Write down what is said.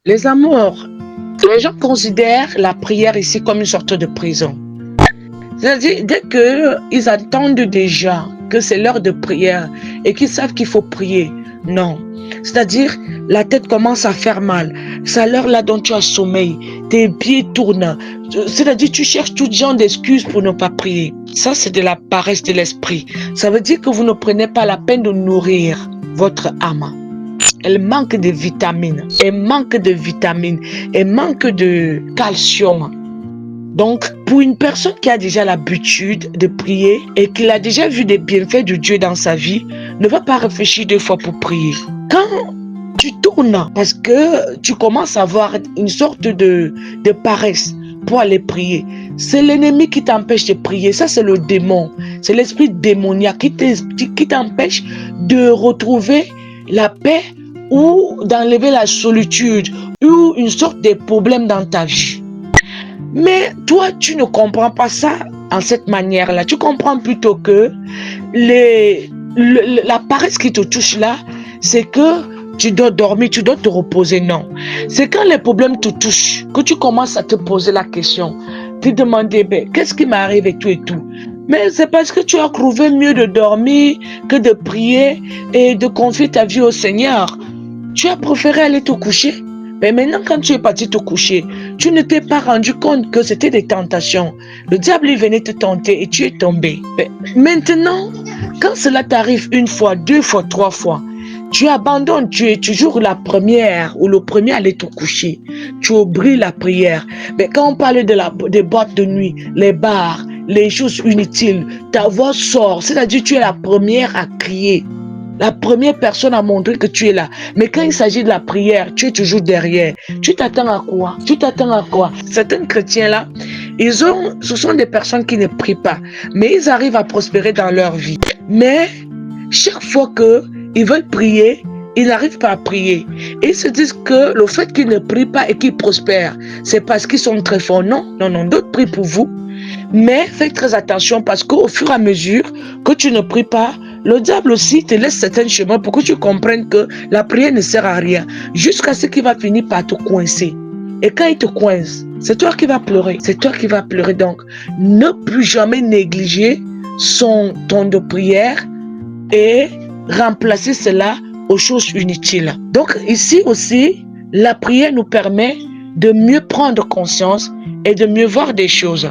Les amours, les gens considèrent la prière ici comme une sorte de prison. C'est-à-dire, dès qu'ils attendent déjà que c'est l'heure de prière et qu'ils savent qu'il faut prier, non. C'est-à-dire, la tête commence à faire mal. C'est à l'heure là dont tu as sommeil. Tes pieds tournent. C'est-à-dire, tu cherches tout genre d'excuses pour ne pas prier. Ça, c'est de la paresse de l'esprit. Ça veut dire que vous ne prenez pas la peine de nourrir votre âme. Elle manque de vitamines. Elle manque de vitamines. Elle manque de calcium. Donc, pour une personne qui a déjà l'habitude de prier et qui a déjà vu des bienfaits de Dieu dans sa vie, ne va pas réfléchir 2 fois pour prier. Quand tu tournes, parce que tu commences à avoir une sorte de paresse pour aller prier, c'est l'ennemi qui t'empêche de prier. Ça, c'est le démon. C'est l'esprit démoniaque qui t'empêche de retrouver la paix ou d'enlever la solitude ou une sorte de problème dans ta vie. Mais toi, tu ne comprends pas ça en cette manière-là. Tu comprends plutôt que la paresse qui te touche là, c'est que tu dois dormir, tu dois te reposer. Non. C'est quand les problèmes te touchent que tu commences à te poser la question. Te demander, qu'est-ce qui m'arrive et tout et tout. Mais c'est parce que tu as trouvé mieux de dormir que de prier et de confier ta vie au Seigneur. Tu as préféré aller te coucher. Mais maintenant, quand tu es parti te coucher, tu ne t'es pas rendu compte que c'était des tentations. Le diable il venait te tenter et tu es tombé. Mais maintenant, quand cela t'arrive 1 fois, 2 fois, 3 fois, tu abandonnes, tu es toujours la première ou le premier à aller te coucher. Tu oublies la prière. Mais quand on parle des boîtes de nuit, les bars, les choses inutiles, ta voix sort. C'est-à-dire tu es la première à crier. La première personne à montrer que tu es là. Mais quand il s'agit de la prière, tu es toujours derrière. Tu t'attends à quoi? Tu t'attends à quoi? Certains chrétiens-là, ce sont des personnes qui ne prient pas. Mais ils arrivent à prospérer dans leur vie. Mais chaque fois qu'ils veulent prier, ils n'arrivent pas à prier. Et ils se disent que le fait qu'ils ne prient pas et qu'ils prospèrent, c'est parce qu'ils sont très forts. Non, non, non. D'autres prient pour vous. Mais faites très attention parce qu'au fur et à mesure que tu ne pries pas, le diable aussi te laisse certains chemins pour que tu comprennes que la prière ne sert à rien. Jusqu'à ce qu'il va finir par te coincer. Et quand il te coince, c'est toi qui vas pleurer. C'est toi qui vas pleurer. Donc, ne plus jamais négliger son temps de prière et remplacer cela aux choses inutiles. Donc, ici aussi, la prière nous permet de mieux prendre conscience et de mieux voir des choses.